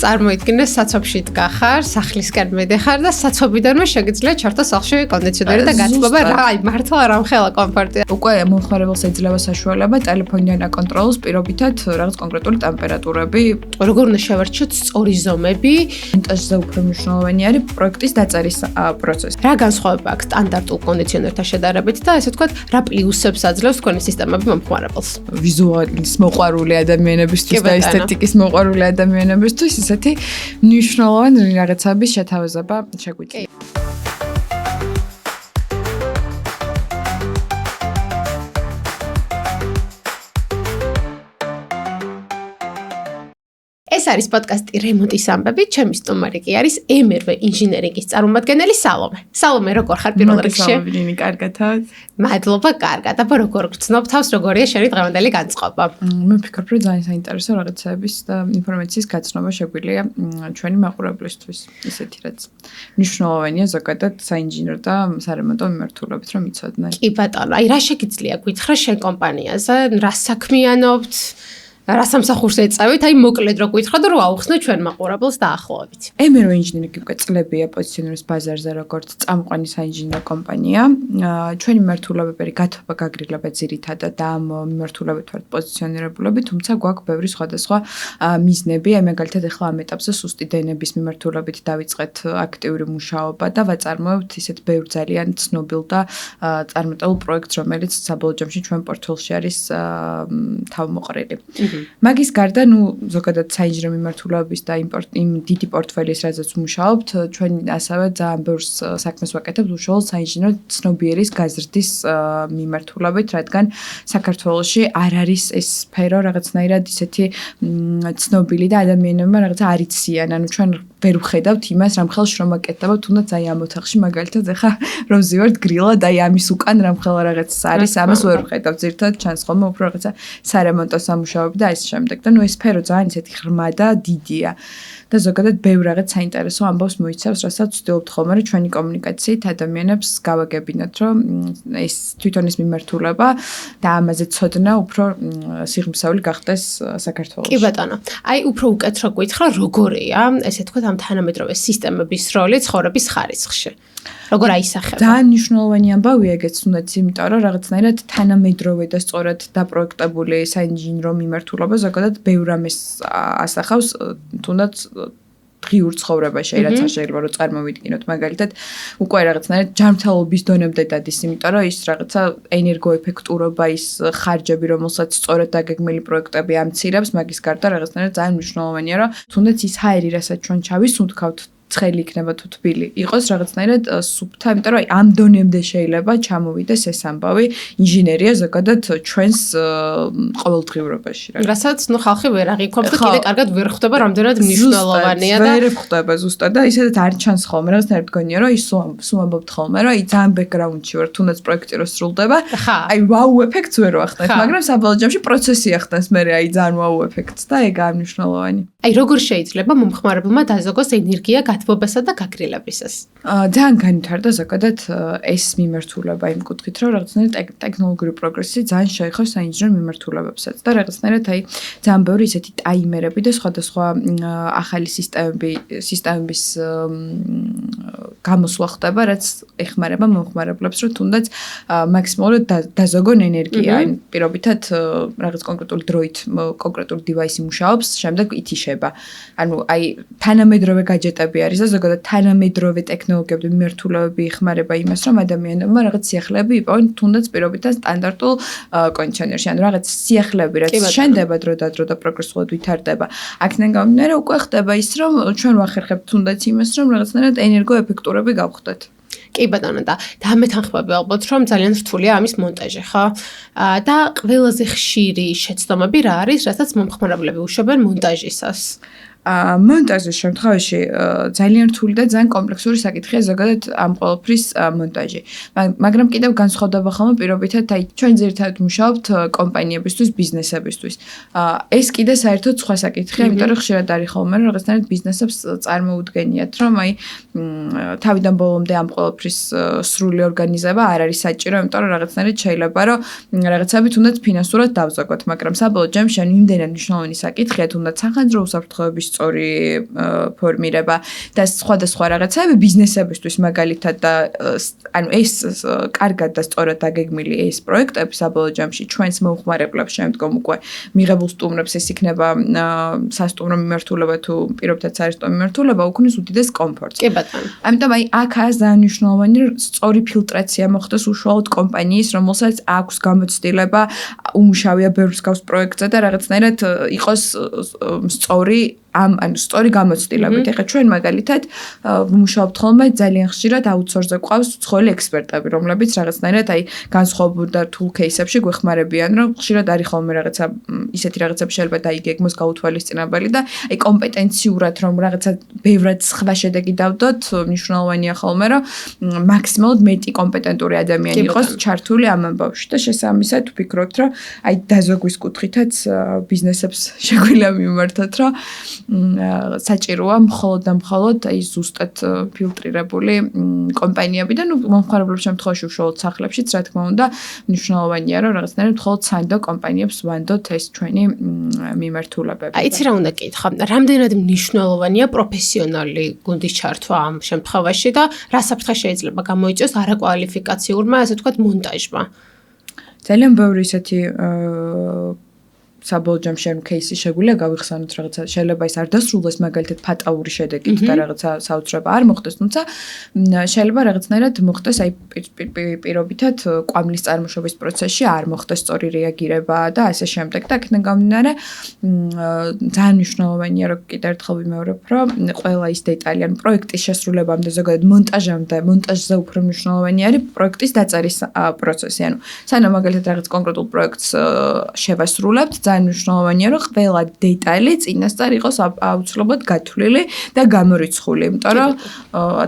წარმოიდგინე საცობში დგახარ, სახლისკენ მიდიხარ და საცობიდანვე შეგიძლია ჩართო სახლში კონდიციონერი და გაცბობა რა, მართლა რამხელა კომფორტია. უკვე მომხმარებელს ეძლევა საშუალება ტელეფონიდან აკონტროლოს პირობითად რაღაც კონკრეტული ტემპერატურები. როგორ უნდა შევარჩიოთ სწორი ზომები, მონტაჟზე უფრო მნიშვნელოვანი არის პროექტის დაწერის პროცესი. რა განსხვავება აქვს სტანდარტულ კონდიციონერთან შედარებით და ესე ვთქვათ, რა პლუსებს აძლევს თქვენი სისტემები მომხმარებელს? ვიზუალის მოყვარული ადამიანებისთვის და ესთეტიკის მოყვარული ადამიანებისთვის ისეთი მნიშვნელოვანი რაღაცების შეთავაზება შეგვიძლია. ეს არის პოდკასტი რემონტის ამბები, ჩემი სტუმარი კი არის MRV ინჟინერინგის წარმომადგენელი სალომე. სალომე, როგორ ხარ პირველ რიგში? მოგესალმებით, კარგად. მადლობა, კარგად. და როგორ გრძნობ თავს, როგორია შენი დღევანდელი განწყობა? მე ვფიქრობ, რომ ძალიან საინტერესო რაღაცების და ინფორმაციის გაცნობა შეგვიძლია ჩვენი მაყურებლისთვის. ისეთი რაც მნიშვნელოვანია ზოგადად საინჟინრო და სარემონტო მიმართულებით რომ იცოდნენ. კი ბატონო, აი რა შეგიძლია გითხრა შენ კომპანიაზე, რა საქმიანობთ? რა სამსახურს ეწევით, აი მოკლედ რო გითხრათ, რომ აუხსნე ჩვენ მაყურებელს დაახლოებით. MRV ინჟინერინგი უკვე წლებია პოზიციონირებს ბაზარზე როგორც წამყვანი საინჟინრო კომპანია. ჩვენი მიმართულებები გათბობა გაგრილება ძირითადად და ამ მიმართულებით ვართ პოზიციონირებულები, თუმცა გვაქვს ბევრი სხვადასხვა მიზნები. აი მაგალითად ახლა ამ ეტაპზე სუსტი დნების მიმართულებით დავიწყეთ აქტიური მუშაობა და ვაწარმოებთ ისეთ ბევრ ძალიან ცნობილ და წარმატებულ პროექტს, რომელიც საბოლოო ჯამში ჩვენ პორტფელში არის თავმოყრილი. მაგის გარდა, ზოგადად საინჟინრო მიმართულების და იმ დიდი პორტფელის რაზეც ვმუშაობთ, ჩვენ ასევე ძალიან ბევრ საქმეს ვაკეთებთ უშუალოდ საინჟინრო ცნობიერის გაზრდის მიმართულებით, რადგან საქართველოში არ არის ეს სფერო რაღაცნაირად ისეთი ცნობილი და ადამიანებმა რაღაცა არ იციან, ანუ ჩვენ ვერ ვხედავთ იმას, რამხელა რომ აკეთდება, თუნდაც აი ამ ოთახში მაგალითად ახლა რომ ზივართ გრილა და აი ამის უკან რამხელა რაღაც არის, ამას ვერ ვხედავთ, ზირთად ჩანს ხოლმე უფრო რაღაცა სარემონტო სამუშაოები და ეს შემდეგ და ეს სფერო ძალიან ისეთი ღრმა და დიდია და ზოგადად ბევრ რაღაც საინტერესო ამბავს მოიცავს, რასაც ვცდილობთ ხოლმე რომ ჩვენი კომუნიკაციით ადამიანებს გავაგებინოთ, რომ ეს თვითონ ეს მიმართულება და ამაზე ცოდნა უფრო სიღრმისეული გახდეს საქართველოში. კი ბატონო. აი უფრო უკეთრო გითხრა, როგორია, ესე თქვა ამ თანამედროვე სისტემების როლი ცხოვრების ხარისხში. როგორ აისახება? ძალიან მნიშვნელოვანი ამბავია ეგეც, თუნდაც იმიტომ რომ რაღაცნაირად თანამედროვე და სწორად დაპროექტებული საინჟინრო მიმართულება ზოგადად ბევრ ამას ასახავს, თუნდაც ღიურ ცხოვრებაში, რაც შეიძლება რომ წარმოვიდგინოთ, მაგალითად, უკვე რაღაცნაირად ჯანმრთელობის დონემდე დადის, იმიტომ რომ ის რაღაცა ენერგოეფექტურობა, ის ხარჯები, რომელსაც სწორად დაგეგმილი პროექტები ამცირებს, მაგის გარდა რაღაცნაირად ძალიან მნიშვნელოვანია, რომ თუნდაც ის ჰაერი, რასაც ჩვენ ჩავისუნთქავთ, ცხელი იქნება თუ თბილი იყოს რაღაცნაირად სუფთა, იმიტომ რომ ამ დონემდე შეიძლება ჩამოვიდეს ეს ამბავი ინჟინერია ზოგადად ჩვენს ყოველდღიურობაში. რასაც ხალხი ვერ აღიქვამს და კიდე კარგად ვერ ხვდება, რამდენად მნიშვნელოვანია და ვერ ხვდება ზუსტად და ისედაც არ ჩანს ხოლმე, რაღაცნაირად გონია რომ ის სულ ამბობთ ხოლმე, რომ აი ძალიან ბექგრაუნდში ვარ, თუნდაც პროექტი რო სრულდება, აი ვაუ ეფექტს ვერ ვახდენთ, მაგრამ საბოლოო ჯამში პროცესი ახდენს მე აი ძალიან ვაუ ეფექტს და ეგ არის მნიშვნელოვანი. აი როგორ შეიძლება მომხმარებელმა დაზოგოს ენერგია გათბობასა და გაგრილებისას? ძალიან განვითარდა ზოგადად ეს მიმართულება იმ კუთხით, რომ რაღაცნაირად ტექნოლოგიური პროგრესი ძალიან შეეხო საინჟინრო მიმართულებებსაც და რაღაცნაირად აი ძალიან ბევრი ისეთი ტაიმერები და სხვადასხვა ახალი სისტემების გამოსვლა ხდება, რაც ეხმარება მომხმარებლებს, რომ თუნდაც მაქსიმალურად დაზოგონ ენერგია, აი პირობითად რაღაც კონკრეტული დროით კონკრეტული დივაისი მუშაობს, შემდეგ ითიშება. ანუ აი თანამედროვე გაჯეტები არის და ზოგადად თანამედროვე ტექნოლოგიები მიმართულებები ეხმარება იმას, რომ ადამიანებმა რაღაც სიახლეები იპოვონ თუნდაც პირობითად სტანდარტულ კონდიციონერში, ანუ რაღაც სიახლეები, რაც შენდება დრო და პროგრესულად ვითარდება. აქედან გამომდინარე უკვე ხდება ის, რომ ჩვენ ვახერხებთ თუნდაც იმას, რომ რაღაცნაირად ენერგოეფექტურები გავხდეთ. კი ბატონო და დამეთანხმები ალბათ რომ ძალიან რთულია ამის მონტაჟი, ხო? და ყველაზე ხშირი შეცდომები რა არის, რასაც მომხმარებლები უშვებენ მონტაჟისას? მონტაჟის შემთხვევაში ძალიან რთული და ძალიან კომპლექსური საკითხია ზოგადად ამ ყველაფრის მონტაჟი. მაგრამ კიდევ განსხვავდება ხოლმე პირობითად, აი ჩვენ ძირითადად მუშაობთ კომპანიებისთვის, ბიზნესებისთვის. ეს კიდე საერთოდ სხვა საკითხია, იმიტომ რომ ხშირად არის ხოლმე რომ რაღაცნაირად ბიზნესებს წარმოუდგენიათ, რომ აი თავიდან ბოლომდე ამ ყველაფრის სრული ორგანიზება არ არის საჭირო, იმიტომ რომ რაღაცნაირად შეიძლება რომ რაღაცები თუნდაც ფინანსურად დავზოგოთ, მაგრამ საბოლოო ჯამში იმდენად მნიშვნელოვანი საკითხია, თუნდაც სახანძრო უსაფრთხოების სწორი ფორმირება და სხვადასხვა რაღაცები ბიზნესებისთვის მაგალითად და ანუ ეს კარგად და სწორად დაგეგმილი ეს პროექტები საბოლოო ჯამში ჩვენს მომხმარებლებს შემდგომ უკვე მიღებულ სტუმრებს ეს იქნება სასტუმრო მიმართულება თუ პირობითად საერთო მიმართულება უქმნის უდიდეს კომფორტს. კი ბატონო. ამიტომ აქაც ძალიან მნიშვნელოვანი სწორი ფილტრაცია მოხდეს უშუალოდ კომპანიის, რომელსაც აქვს გამოცდილება უმუშავია ბევრ მსგავს პროექტზე და რაღაცნაირად იყოს სწორი ანუ სწორი გამოცდილებით. ეხლა ჩვენ მაგალითად ვმუშაობთ ხოლმე ძალიან ხშირად აუთსორსზე გვყავს უცხოელი ექსპერტები, რომლებიც რაღაცნაირად განსხვავებულ და რთულ кейსებში გვეხმარებიან, რომ ხშირად არის ხოლმე რაღაცა ისეთი რაღაცები შეიძლება დაიგეგმოს გაუთვალისწინებელი და კომპეტენციურად რომ რაღაცა ბევრად სხვა შედეგი დავდოთ, მნიშვნელოვანია ხოლმე რომ მაქსიმალურად მეტი კომპეტენტური ადამიანი იყოს ჩართული ამ ამბავში და შესაბამისად ვფიქრობთ, რომ დაზოგვის კუთხითაც ბიზნესებს შეგვიძლია მიმართოთ, რომ საჭიროა მხოლოდ და მხოლოდ ზუსტად ფილტრირებული კომპანიები და მომხმარებლობის შემთხვევაში უშუალოდ სახლებშიც რა თქმა უნდა მნიშვნელოვანია რომ რაღაცნაირად მხოლოდ სანდო კომპანიებს ვანდოთ ეს ჩვენი მიმართულებები. იცი რა უნდა კითხა, რამდენად მნიშვნელოვანია პროფესიონალი გუნდის ჩართვა ამ შემთხვევაში და რა საფრთხე შეიძლება გამოიწვიოს არაკვალიფიკაციურმა, ასე ვთქვათ, მონტაჟმა? ძალიან ბევრი ისეთი საბოლოო ჯამში ანუ кейსი შეგვიძლია გავიხსენოთ რაღაცა შეიძლება ის არ დასრულდეს მაგალითად ფატალური შედეგით და რაღაცა საოცრება არ მოხდეს თუმცა შეიძლება რაღაცნაირად მოხდეს პირობითად კვამლის წარმოშობის პროცესში არ მოხდეს სწორი რეაგირება და ასე შემდეგ და აქედან გამომდინარე ძალიან მნიშვნელოვანია რომ კიდევ ერთხელ ვიმეორებ რომ ყველა ის დეტალი ანუ პროექტის შესრულებამდე ზოგადად მონტაჟამდე მონტაჟზე უფრო მნიშვნელოვანი არის პროექტის დაწერის პროცესი ანუ სანამ მაგალითად რაღაც კონკრეტულ პროექტს შევასრულებთ ძალიან მნიშვნელოვანია რომ ყველა დეტალი წინასწარ იყოს აუცილებლად გათვლილი და გამორიცხული, იმიტომ რომ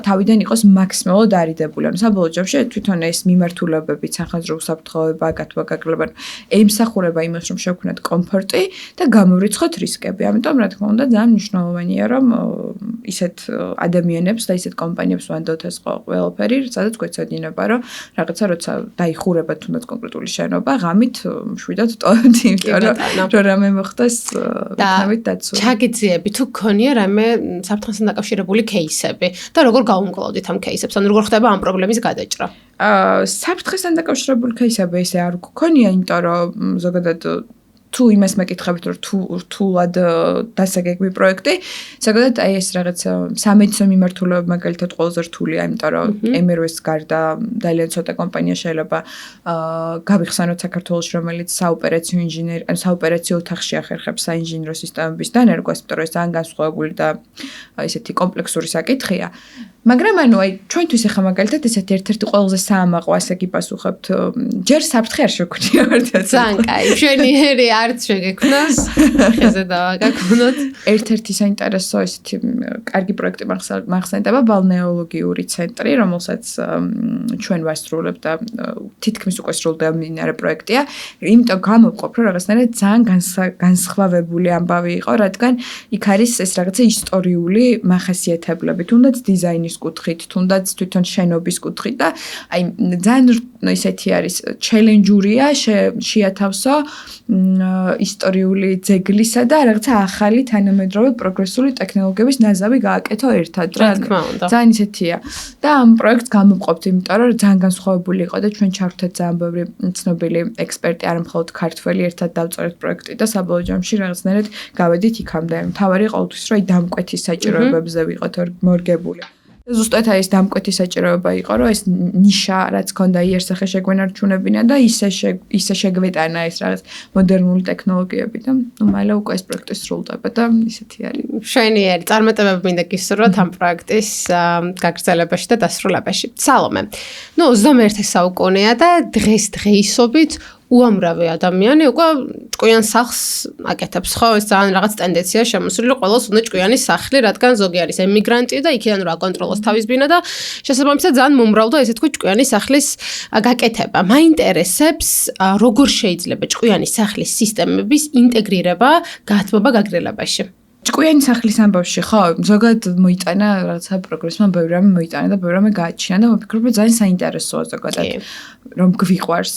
თავიდან იყოს მაქსიმალურად არიდებული. ანუ საბოლოო ჯამში თვითონ ეს მიმართულებები, სახაზრო უსაფრთხოება, გათვალისწინება ემსახურება იმას, რომ შევქმნათ კომფორტი და გამორიცხოთ რისკები. ამიტომ რა თქმა უნდა ძალიან მნიშვნელოვანია რომ ისეთ ადამიანებს და ისეთ კომპანიებს ვანდოთ ეს ყველაფერი, სადაც გვეცოდინება რომ რაღაცა როცა დაიხურება თუნდაც კონკრეტული შენობა, ღამით მშვიდად ტოვებთ, იმიტომ რომ რამე მოხდეს იქნებით დაცული. ჩაგიძიები თუ გქონია რამე საფრთხესთან დაკავშირებული кейსები და როგორ გაუმკლავდით ამ кейსებს, ან როგორ ხდება ამ პრობლემის გადაჭრა? საფრთხესთან დაკავშირებული кейსები ესე არ გქონია, იმიტომ რომ ზოგადად თუ იმას მეკითხებით რომ რთულად დასაგეგმი პროექტი, ზოგადად ეს რაღაც სამედიცინო მიმართულება მაგალითად ყველაზე რთულია, იმიტომ რომ MRO-ს გარდა ძალიან ცოტა კომპანია შეიძლება გავიხსენოთ საქართველოში, რომელიც საოპერაციო ინჟინერი, ანუ საოპერაციო ოთახში ახერხებს საინჟინრო სისტემების დანერგვას, იმიტომ რომ ეს ძალიან განსხვავებული და ესეთი კომპლექსური საკითხია. მაგრამ ანუ ჩვენთვის ახლა მაგალითად ესეთი ერთ-ერთი ყველაზე საამაყო ასე გიპასუხებთ. ჯერ საფრთხე არ შეგვქონია ერთად. ძალიან კაი, მშვენიერი არც შეგექმნას, ხეზე დავაგაგონოთ. ერთ-ერთი საინტერესო ესეთი კარგი პროექტი მახსენდება ბალნეოლოგიური ცენტრი, რომელსაც ჩვენ ვასრულებთ და თითქმის უკვე სრულდება მიმდინარე პროექტია. იმიტომ გამოვყოფ, რომ რაღაცნაირად ძალიან განსხვავებული ამბავი იყო, რადგან იქ არის ეს რაღაცა ისტორიული მახასიათებლები, თუნდაც დიზაინის კუთხით, თუნდაც თვითონ შენობის კუთხით და ძალიან ისეთი არის ჩელენჯურია შეათავსო ისტორიული ძეგლისა და რაღაცა ახალი თანამედროვე პროგრესული ტექნოლოგიების ნაზავი გააკეთო ერთად. ძალიან ისეთია. და ამ პროექტს გამოვყოფთ, იმიტომ რომ ძალიან განსხვავებული იყო და ჩვენ ჩავერთეთ ძალიან ბევრი ცნობილი ექსპერტი, არა მხოლოდ ქართველი, ერთად დავწერეთ პროექტი და საბოლოო ჯამში რაღაცნაირად გავედით იქამდე. თავარი ყოველთვის რომ დამკვეთის საჭიროებებზე ვიყოთ მორგებული. ზუსტად ეს დამკვეთი საჭიროება იყო, რომ ეს ნიშა, რაც ქონდა იერსახე შეგვენარჩუნებინა და ისე შეგვეტანა ეს რაღაც მოდერნული ტექნოლოგიები და მალე უკვე ეს პროექტი სრულდება და ისეთი არის. მშვენიერი წარმატებები მინდა გისურვოთ ამ პროექტის გაგრძელებაში და დასრულებაში. სალომე. 21 საუკუნეა და დღესდღეობით უამრავი ადამიანი უკვე ჭკვიან სახლს აკეთებს, ხო? ეს ძალიან რაღაც ტენდენცია შემოსული, ყველას უნდა ჭკვიანი სახლი, რადგან ზოგი არის ემიგრანტი და იქიდან რა აკონტროლოს თავის ბინა და შესაბამისად ძალიან მომრავლდა ესე თქვი ჭკვიანი სახლის გაკეთება. მაინტერესებს როგორ შეიძლება ჭკვიანი სახლის სისტემების ინტეგრირება გათბობა გაგრძელებაში. ჭკვიანი სახლის ამბავში, ხო, ზოგადად მოიტანა რაღაცა პროგრესმა, ბევრი რამე მოიტანა და ბევრი რამე გააჩინა და მოფიქრობ, რომ ძალიან საინტერესოა ზოგადად. რომ გვიყვარს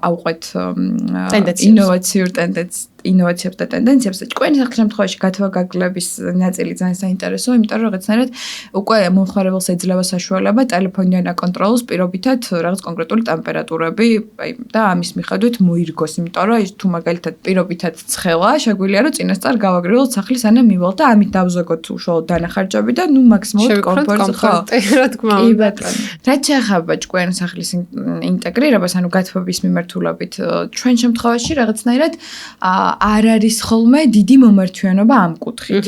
ავყვეთ ინოვაციურ ინოვაციებს და ტენდენციებს და ჭკვიანი სახლის შემთხვევაში გათვალგაგლების ნაწილი ძალიან საინტერესოა, იმიტომ რომ რაღაცნაირად უკვე მომხმარებელს ეძლევა საშუალება ტელეფონიდან აკონტროლოს პირობითად რაღაც კონკრეტული ტემპერატურები, და ამის მიხედვით მოირგოს, იმიტომ რომ ის თუ მაგალითად პირობითად ცხელა, შეგვიძლია რომ წინასწარ გავაგრილოთ სახლის სანამ მივალ და ამით დავზოგოთ უშუალოდ დანახარჯები და მაქსიმალურად კომფორტს რა თქმა უნდა. რაც შეეხება ჭკვიანი სახლის ინტეგრირებას, ანუ გათბობის მიმართულებით, ჩვენ შემთხვევაში რაღაცნაირად არ არის ხოლმე დიდი მომართვიანობა ამ კუთხით.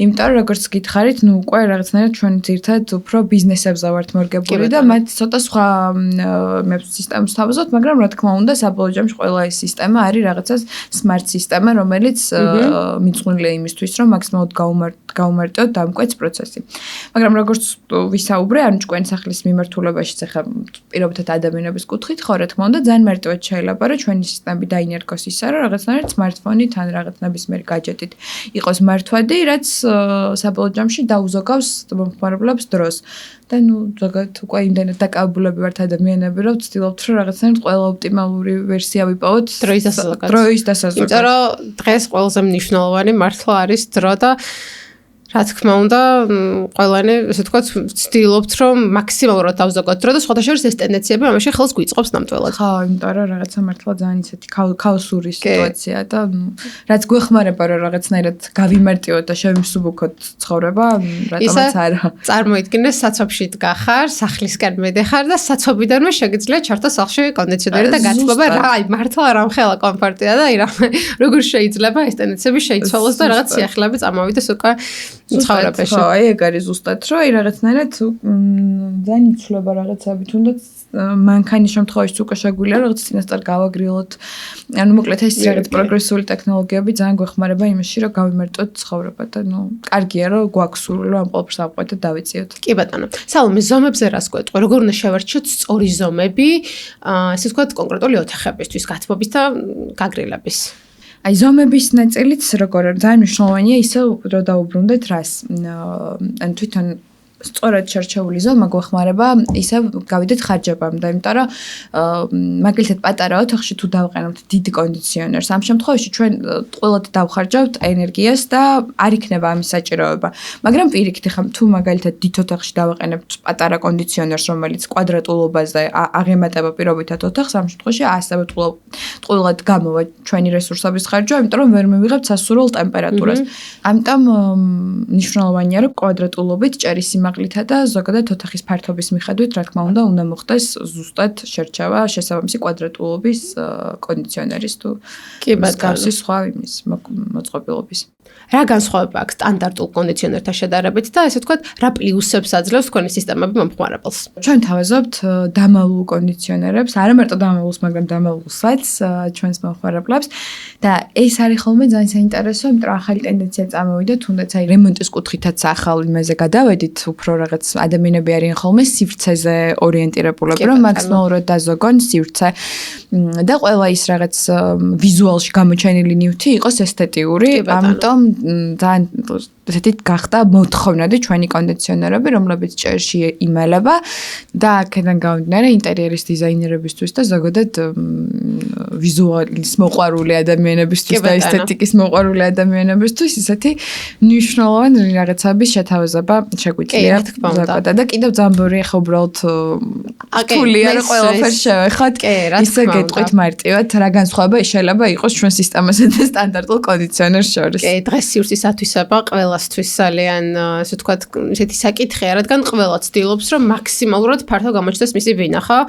იმიტომ რომ როგორც გითხარით, უკვე რაღაცნაირად ჩვენ ძირთად უფრო ბიზნესებზე ვართ მორგებული და მათ ცოტა სხვა სისტემებს თავაზობთ, მაგრამ რა თქმა უნდა, საბოლოო ჯამში ყველა ეს სისტემა არის რაღაცას smart სისტემა, რომელიც მიძღვნილია იმისთვის, რომ მაქსიმალურად გაუმარტოთ დამკვეთს პროცესი. მაგრამ როგორც ვისაუბრე, ანუ ჭკვიანი სახლის მიმართულებაში ახლა პირობითად ადამიანების კუთხით, ხო რა თქმა უნდა, ძალიან მარტივად შეიძლება, რომ ჩვენი სისტემები დაინერგოს ისე, რომ რაღაცნაირად smartphone-ით ან რაღაც ნებისმიერ gadget-ით იყოს მართვადი, რაც საბოლოო ჯამში დაუზოგავს მომხმარებლებს დროს. და ზოგადად უკვე იმდენად დაკავებულები ვართ ადამიანები, რომ ვცდილობთ, რომ რაღაცნაირად ყველა ოპტიმალური ვერსია ვიპოვოთ დროის დასაზოგად. იმიტომ რომ დღეს ყველაზე მნიშვნელოვანი მართლა არის დრო და რა თქმა უნდა, ყველანი, ესე ვთქვათ, ვცდილობთ, რომ მაქსიმალურად დავზოგოთ დრო და სხვათა შორის ეს ტენდენციები ამაში ხელს გვიწყობს ნამდვილად. ხო, იმიტომ რომ რაღაცა მართლა ძალიან ისეთი ქაოსური სიტუაციაა და რაც გვეხმარება, რომ რაღაცნაირად გავიმარტივოთ და შევიმსუბუქოთ ცხოვრება, რატომაც არა. წარმოიდგინე, საცობში დგახარ, სახლისკენ მედეხარ და საცობიდანვე შეგიძლია ჩართო სახლში კონდიციონერი და გათბობა, მართლა რამხელა კომფორტია და როგორ შეიძლება ეს ტენდენციები შეიცვალოს და რაღაც სიახლეები წამოვიდეს უკვე ცხოვრებაში. ხო, აი ეგ არის ზუსტად, რომ აი რაღაცნაირად ძალიან იცვლება რაღაცები, თუნდაც მანქანის შემთხვევაში უკვე შეგვიძლია რაღაც წინასწარ გავაგრილოთ. ანუ მოკლედ ეს რაღაც პროგრესული ტექნოლოგიები ძალიან გვეხმარება იმაში, რომ გავიმარტოთ ცხოვრება და კარგია, რომ გვაქვს სურვილი, რომ ამ ყველაფერს ავყვეთ და დავიციოთ. კი ბატონო. სალომე, ზომებზე რას გვეტყვი? როგორ უნდა შევარჩიოთ სწორი ზომები, ესე ვთქვათ, კონკრეტული ოთახებისთვის, გათბობის და გაგრილების? აი ზომების ნაწილიც როგორ ძალიან მნიშვნელოვანია ისე რომ დაუბრუნდეთ რას. ან თვითონ სწორად შერჩეული ზომა გვეხმარება ისე გავიდეთ ხარჯებამდე, იმიტომ რომ მაგალითად პატარა ოთახში თუ დავყენებთ დიდ კონდიციონერს, ამ შემთხვევაში ჩვენ ყველად დავხარჯავთ ენერგიას და არ იქნება ამის საჭიროება. მაგრამ პირიქით ხომ თუ მაგალითად დიდ ოთახში დავყენებთ პატარა კონდიციონერს, რომელიც კვადრატულობაზე აღემატება პირობითად ოთახს, ამ შემთხვევაში ასევე ტყუილად გამოვა ჩვენი რესურსების ხარჯვა, იმიტომ რომ ვერ მივიღებთ სასურველ ტემპერატურას. ამიტომ მნიშვნელოვანია რომ კვადრატულობით ჭერის და ზოგადად ოთახის ფართობის მიხედვით, რა თქმა უნდა, უნდა მოხდეს ზუსტად შერჩევა შესაბამისი კვადრატულობის კონდიციონერის თუ მსგავსი სხვა იმის მოწყობილობის. რა განსხვავება აქვს სტანდარტულ კონდიციონერთან შედარებით და ესე ვთქვათ, რა პლუსებს აძლევს თქვენი სისტემები მომხმარებელს? ჩვენ თავაზობთ დამალულ კონდიციონერებს, არა მარტო დამალულს, მაგრამ დამალულსაც ჩვენს მომხმარებლებს და ეს არის ხოლმე ძალიან საინტერესო, იმიტომ რომ ახალი ტენდენცია წამოვიდა, თუნდაც აი რემონტის კუთხითაც ახალ იმაზე გადავედით, უფრო რაღაც ადამიანები არიან ხოლმე სივრცეზე ორიენტირებულები, რომ მაქსიმალურად დაზოგონ სივრცე და ყველა ის რაღაც ვიზუალში გამოჩენილი ნივთი იყოს ესთეტიური, ამიტომ ძალიან ესეთი გახდა მოთხოვნადი ჩვენი კონდიციონერები, რომლებიც ჭერში იმალება და აქედან გამომდინარე ინტერიერის დიზაინერებისთვის და ზოგადად ვიზუალის მოყვარული ადამიანებისთვის და ესთეტიკის მოყვარული ადამიანებისთვის ისეთი მნიშვნელოვანი რაღაცების შეთავაზება შეგვიძლია ზოგადად და კიდევ ძამბური ხო უბრალოდ რთულია რომ ყველაფერს შევეხოთ ისე გეტყვით მარტივად რა განსხვავება შეიძლება იყოს ჩვენ სისტემასა და სტანდარტულ კონდიციონერს შორის. კი, დღეს სივრცის ათვისება ყველასთვის ძალიან ესე ვთქვათ, ესეთი საკითხია, რადგან ყველა ცდილობს რომ მაქსიმალურად ფართო გამოჩნდეს მისი ვინახა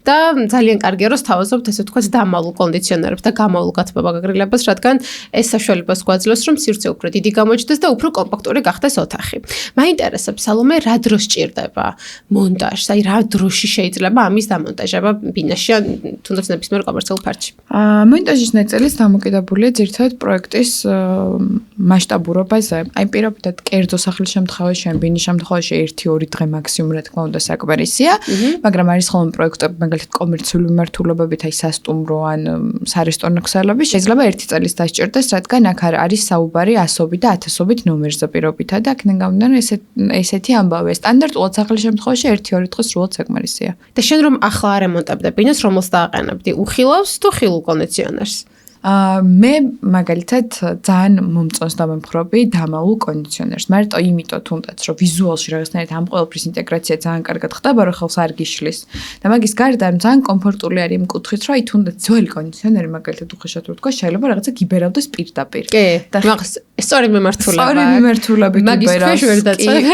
და ძალიან კარგია რომ თავაზობთ ესე ვთქვათ დამალულ კონდიციონერებს და გამალულ გათბობა გაგრილებას, რადგან ეს საშუალებას გვაძლევს რომ სივრცე უფრო დიდი გამოჩნდეს და უფრო კომპაქტური გახდეს ოთახი. მაინტერესებს სალომე რა დროს ჭირდება მონტაჟს, აი რა დროში შეიძლება ამის დამონტაჟება ბინაში ან თუნდაც ნებისმიერ კომერციულ ფარჩში? მონტაჟის ნაწილიც დამოკიდებულია ძირითადად პროექტის მასშტაბურობაზე. აი პირობითად კერძო სახლის შემთხვევაში ან ბინის შემთხვევაში 1-2 დღე მაქსიმუმ რა თქმა უნდა საკმარისია, მაგრამ არის ხოლმე პროექტები მაგალითად კომერციული მიმართულებებით, აი სასტუმრო ან სარესტორნო ქსელები შეიძლება 1 წელიც დასჭირდეს, რადგან აქ არის საუბარი ასობით და ათასობით ნომერზე პირობითად და აქედან გამომდინარე ესეთი ამბავია. სტანდარტულად სახლის შემთხვევაში 1-2 დღე სრულად საკმარისია. და შენ რომ ახლა არ ემონტებდე ბინას, რომელს დააყენებდი, უხილავს თუ ხილულ კონდიციონერს? მე მაგალითად ძალიან მომწონს და მომხრობი დამალულ კონდიციონერს. მარტო იმიტომ თუნდაც რომ ვიზუალში რაღაცნაირად ამ ყველაფრის ინტეგრაცია ძალიან კარგად ხდება, რომ ხელს არ გიშლის. და მაგის გარდა ძალიან კომფორტული არის იმ კუთხით, რომ აი თუნდაც ძველი კონდიციონერი მაგალითად უხეშად რო თქვა, შეიძლება რაღაცა გიბერავდეს პირდაპირ. კი, მაგას სწორი მიმართულება. სწორი მიმართულებით უბერავს.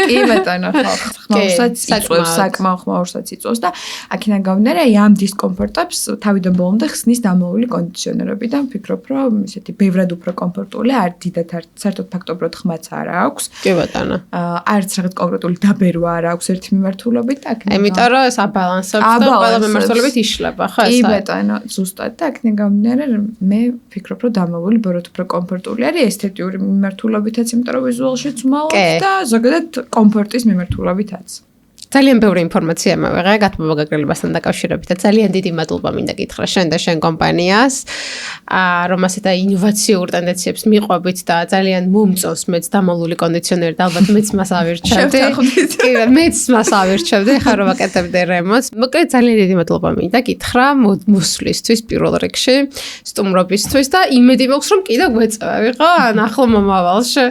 კი ბატონო, ხო. ხმაურსაც იწვევს, საკმაო ხმაურსაც იწვევს და აქედან გამომდინარე აი ამ დისკომფორტებს თავიდან ბოლომდე ხსნის დამალული კონდიციონერები და ვფიქრობ, რომ ისეთი ბევრად უფრო კომფორტულია, არ დიდად არ საერთოდ ფაქტობრივად ხმაც არ აქვს. კი ბატონო. არც რაღაც კონკრეტული დაბერვა არ აქვს ერთი მიმართულებით და აქედან იმიტომ რომ ეს აბალანსებს და ყველა მიმართულებით იშლება, ხო ეს? კი ბატონო, ზუსტად და აქედან გამომდინარე მე ვფიქრობ, რომ დამალული ბევრად უფრო კომფორტული არის ესთეტიური მიმართულებითაც, იმიტომ რომ ვიზუალშიც უმალავს და ზოგადად კომფორტის მიმართულებითაც. ძალიან ბევრი ინფორმაცია მოვიღე გათბობა გაგრილებასთან დაკავშირებით და ძალიან დიდი მადლობა მინდა გითხრა შენ და შენ კომპანიას, რომ ასეთ ინოვაციურ ტენდენციებს მიყვებით და ძალიან მომწონს მეც დამალული კონდიციონერი და ალბათ მეც მას ავირჩევდი. კი, მეც მას ავირჩევდი, ხა რომ ვაკეთებდი რემონტს. მოკლედ ძალიან დიდი მადლობა მინდა გითხრა მოსვლისთვის პირველ რიგში, სტუმრობისთვის და იმედი მაქვს რომ კიდევ გვეწევი, ხო? ან ახლო მომავალში.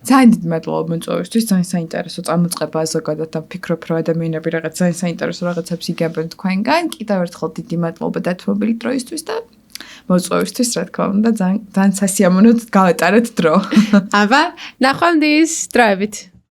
ძალიან დიდი მადლობა მოწვევისთვის, ძალიან საინტერესო წამოწყება ზოგადად და ვფიქრობ, რომ ადამიანები რაღაც ძალიან საინტერესო რაღაცებს იგებენ თქვენგან. კიდევ ერთხელ დიდი მადლობა დათმობილი დროისთვის და მოწვევისთვის, რა თქმა უნდა, ძალიან სასიამოვნოდ გავატარეთ დრო. აბა, ნახვამდის, დროებით.